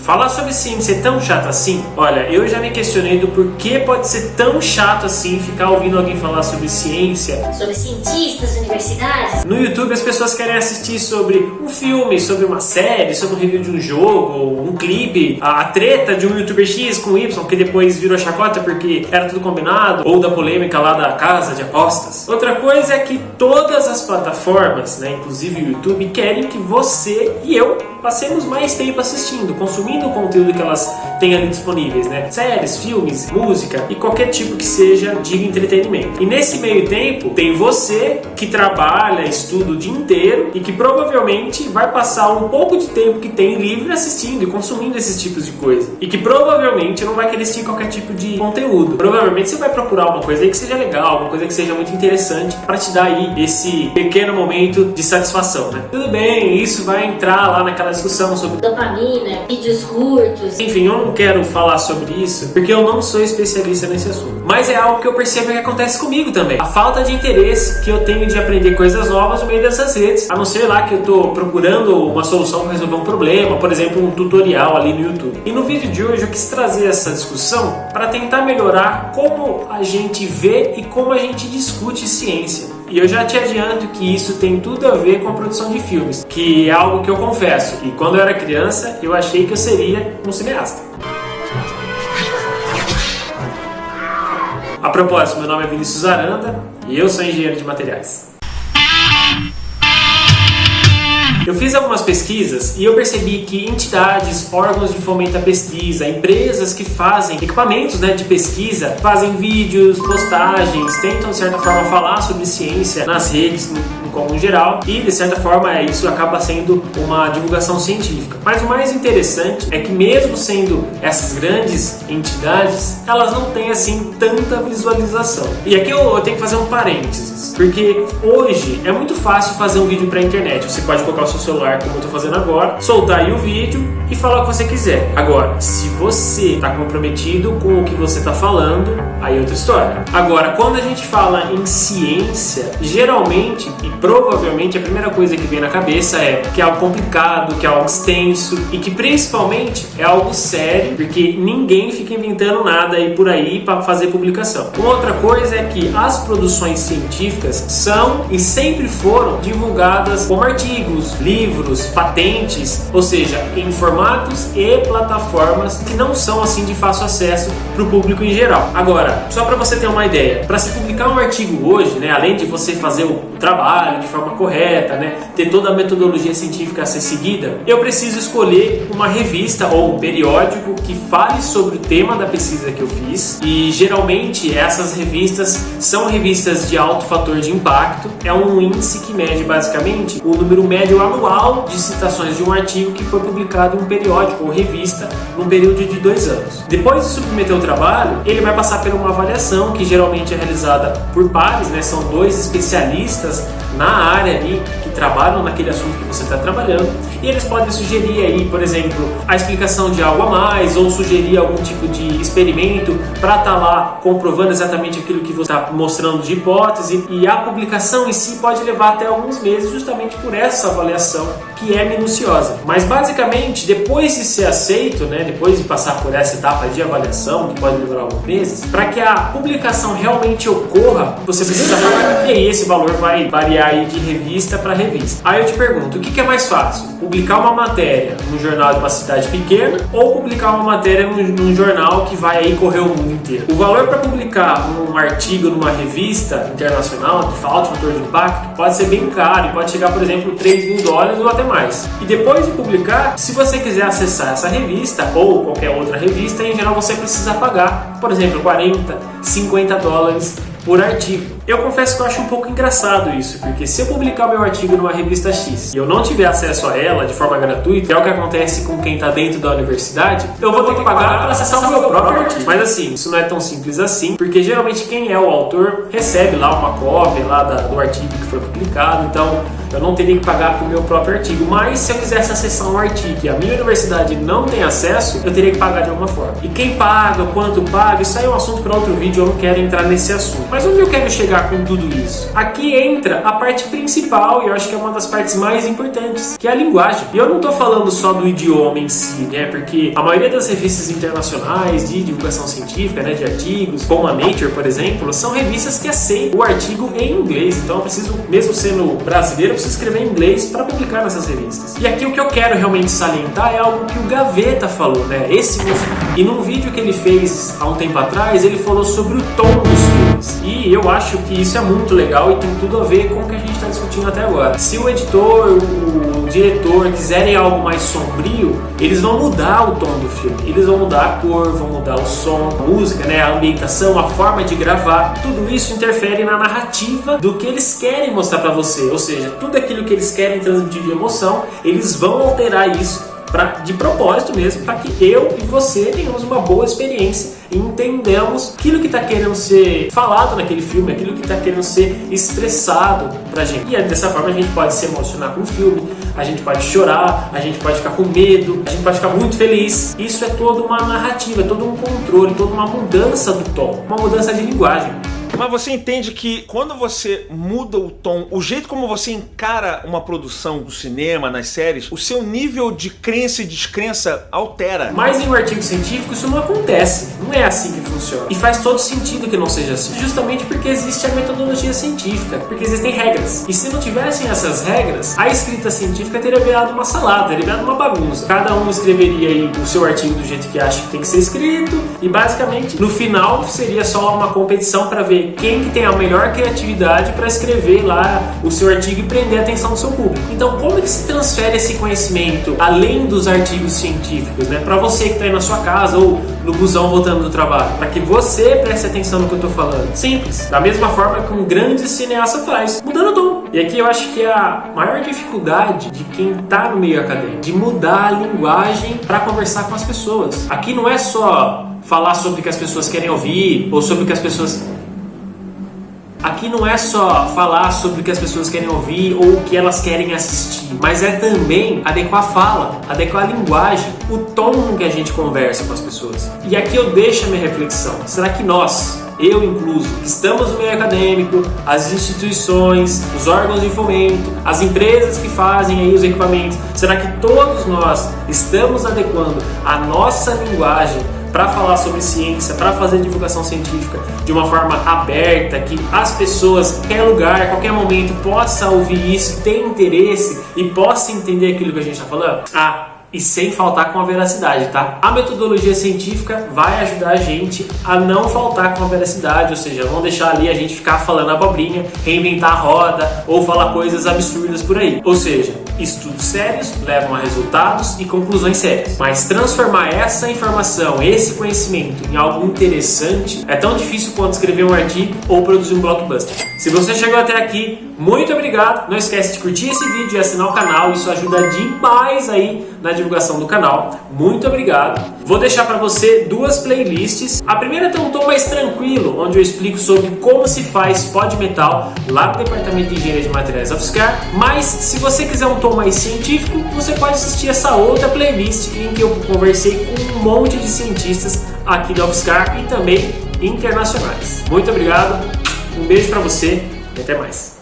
Falar sobre ciência é tão chato assim? Olha, eu já me questionei do porquê pode ser tão chato assim ficar ouvindo alguém falar sobre ciência. Sobre cientistas, universidades. No YouTube as pessoas querem assistir sobre um filme, sobre uma série, sobre um review de um jogo, um clipe, a treta de um youtuber X com Y que depois virou chacota porque era tudo combinado, ou da polêmica lá da casa de apostas. Outra coisa é que todas as plataformas, né, inclusive o YouTube, querem que você e eu passemos mais tempo assistindo, consumindo o conteúdo que elas têm ali disponíveis, né? Séries, filmes, música e qualquer tipo que seja de entretenimento. E nesse meio tempo, tem você que trabalha, estuda o dia inteiro e que provavelmente vai passar um pouco de tempo que tem livre assistindo e consumindo esses tipos de coisa. E que provavelmente não vai querer assistir qualquer tipo de conteúdo. Provavelmente você vai procurar uma coisa aí que seja legal, uma coisa que seja muito interessante para te dar aí esse pequeno momento de satisfação, né? Tudo bem, isso vai entrar lá naquela discussão sobre dopamina, vídeos curtos. Enfim, eu não quero falar sobre isso porque eu não sou especialista nesse assunto. Mas é algo que eu percebo que acontece comigo também. A falta de interesse que eu tenho de aprender coisas novas no meio dessas redes. A não ser lá que eu tô procurando uma solução para resolver um problema, por exemplo, um tutorial ali no YouTube. E no vídeo de hoje eu quis trazer essa discussão para tentar melhorar como a gente vê e como a gente discute ciência. E eu já te adianto que isso tem tudo a ver com a produção de filmes, que é algo que eu confesso, que quando eu era criança eu achei que eu seria um cineasta. A propósito, meu nome é Vinícius Aranda e eu sou engenheiro de materiais. Eu fiz algumas pesquisas e eu percebi que entidades, órgãos de fomento à pesquisa, empresas que fazem equipamentos, né, de pesquisa, fazem vídeos, postagens, tentam de certa forma falar sobre ciência nas redes no comum geral e de certa forma isso acaba sendo uma divulgação científica. Mas o mais interessante é que mesmo sendo essas grandes entidades, elas não têm assim tanta visualização. E aqui eu tenho que fazer um parênteses, porque hoje é muito fácil fazer um vídeo para a internet. Você pode colocar o seu celular, como eu estou fazendo agora, soltar aí o vídeo e falar o que você quiser. Agora, se você está comprometido com o que você está falando, aí é outra história. Agora, quando a gente fala em ciência, geralmente e provavelmente a primeira coisa que vem na cabeça é que é algo complicado, que é algo extenso e que principalmente é algo sério, porque ninguém fica inventando nada aí por aí para fazer publicação. Uma outra coisa é que as produções científicas são e sempre foram divulgadas como artigos, livros, patentes, ou seja, em formatos e plataformas que não são assim de fácil acesso para o público em geral. Agora, só para você ter uma ideia, para se publicar um artigo hoje, né, além de você fazer o trabalho de forma correta, né, ter toda a metodologia científica a ser seguida, eu preciso escolher uma revista ou um periódico que fale sobre o tema da pesquisa que eu fiz e geralmente essas revistas são revistas de alto fator de impacto. É um índice que mede basicamente o número médio anual de citações de um artigo que foi publicado em um periódico ou revista num período de 2 anos. Depois de submeter o trabalho, ele vai passar por uma avaliação que geralmente é realizada por pares, né? São 2 especialistas na área ali que trabalham naquele assunto que você está trabalhando e eles podem sugerir aí, por exemplo, a explicação de algo a mais ou sugerir algum tipo de experimento para estar lá comprovando exatamente aquilo que você está mostrando de hipótese, e a publicação em si pode levar até alguns meses justamente por essa avaliação que é minuciosa. Mas basicamente, depois de ser aceito, né, depois de passar por essa etapa de avaliação, que pode levar alguns meses, para que a publicação realmente ocorra, você precisa pagar. E aí esse valor vai variar aí de revista para revista. Aí eu te pergunto, o que é mais fácil? Publicar uma matéria num jornal de uma cidade pequena ou publicar uma matéria num jornal que vai aí correr o mundo inteiro? O valor para publicar um artigo numa revista internacional de alto fator de impacto pode ser bem caro e pode chegar, por exemplo, $3.000 ou até mais. E depois de publicar, se você quiser acessar essa revista ou qualquer outra revista, em geral você precisa pagar, por exemplo, $40, $50 por artigo. Eu confesso que eu acho um pouco engraçado isso, porque se eu publicar meu artigo numa revista X e eu não tiver acesso a ela de forma gratuita, que é o que acontece com quem está dentro da universidade, eu vou ter que pagar para acessar o meu próprio artigo. Mas assim, isso não é tão simples assim, porque geralmente quem é o autor recebe lá uma cópia lá do artigo que foi publicado, então eu não teria que pagar para o meu próprio artigo. Mas se eu quisesse acessar um artigo e a minha universidade não tem acesso, eu teria que pagar de alguma forma. E quem paga, quanto paga, isso aí é um assunto para outro vídeo, eu não quero entrar nesse assunto. Mas onde eu quero chegar chegar com tudo isso? Aqui entra a parte principal, e eu acho que é uma das partes mais importantes, que é a linguagem. E eu não estou falando só do idioma em si, né? Porque a maioria das revistas internacionais de divulgação científica, né, de artigos, como a Nature, por exemplo, são revistas que aceitam o artigo em inglês. Então eu preciso, mesmo sendo brasileiro, eu preciso escrever em inglês para publicar nessas revistas. E aqui o que eu quero realmente salientar é algo que o Gaveta falou, né? E num vídeo que ele fez há um tempo atrás, ele falou sobre o tom dos filmes. E eu acho que isso é muito legal e tem tudo a ver com o que a gente está discutindo até agora. Se o editor, o diretor quiserem algo mais sombrio, eles vão mudar o tom do filme. Eles vão mudar a cor, vão mudar o som, a música, né, a ambientação, a forma de gravar. Tudo isso interfere na narrativa do que eles querem mostrar para você. Ou seja, tudo aquilo que eles querem transmitir de emoção, eles vão alterar isso de propósito mesmo, para que eu e você tenhamos uma boa experiência e entendamos aquilo que está querendo ser falado naquele filme, aquilo que está querendo ser expressado pra gente. E dessa forma a gente pode se emocionar com o filme, a gente pode chorar, a gente pode ficar com medo, a gente pode ficar muito feliz. Isso é toda uma narrativa, é todo um controle, toda uma mudança do tom, uma mudança de linguagem. Mas você entende que quando você muda o tom, o jeito como você encara uma produção do cinema, nas séries, o seu nível de crença e descrença altera. Mas em um artigo científico isso não acontece, não é assim que funciona. E faz todo sentido que não seja assim, justamente porque existe a metodologia científica, porque existem regras. E se não tivessem essas regras, a escrita científica teria virado uma salada, teria virado uma bagunça. Cada um escreveria aí o seu artigo do jeito que acha que tem que ser escrito e basicamente no final seria só uma competição para ver quem que tem a melhor criatividade para escrever lá o seu artigo e prender a atenção do seu público. Então, como é que se transfere esse conhecimento além dos artigos científicos, né? Para você que está aí na sua casa ou no busão voltando do trabalho, para que você preste atenção no que eu estou falando. Simples, da mesma forma que um grande cineasta faz, mudando o tom. E aqui eu acho que é a maior dificuldade de quem está no meio acadêmico, de mudar a linguagem para conversar com as pessoas. Aqui não é só falar sobre o que as pessoas querem ouvir ou sobre o que as pessoas... Aqui não é só falar sobre o que as pessoas querem ouvir ou o que elas querem assistir, mas é também adequar a fala, adequar a linguagem, o tom com que a gente conversa com as pessoas. E aqui eu deixo a minha reflexão. Será que nós, eu incluso, que estamos no meio acadêmico, as instituições, os órgãos de fomento, as empresas que fazem aí os equipamentos, será que todos nós estamos adequando a nossa linguagem para falar sobre ciência, para fazer divulgação científica de uma forma aberta, que as pessoas, em qualquer lugar, em qualquer momento, possam ouvir isso, tenham interesse e possam entender aquilo que a gente está falando? E sem faltar com a veracidade, tá? A metodologia científica vai ajudar a gente a não faltar com a veracidade, ou seja, não deixar ali a gente ficar falando abobrinha, reinventar a roda ou falar coisas absurdas por aí. Ou seja, estudos sérios levam a resultados e conclusões sérias. Mas transformar essa informação, esse conhecimento em algo interessante é tão difícil quanto escrever um artigo ou produzir um blockbuster. Se você chegou até aqui, muito obrigado. Não esquece de curtir esse vídeo e assinar o canal, isso ajuda demais aí na divulgação do canal. Muito obrigado. Vou deixar para você duas playlists. A primeira tem um tom mais tranquilo, onde eu explico sobre como se faz pó de metal lá no Departamento de Engenharia de Materiais da UFSCar. Mas se você quiser um tom mais científico, você pode assistir essa outra playlist em que eu conversei com um monte de cientistas aqui da UFSCar e também internacionais. Muito obrigado, um beijo para você e até mais.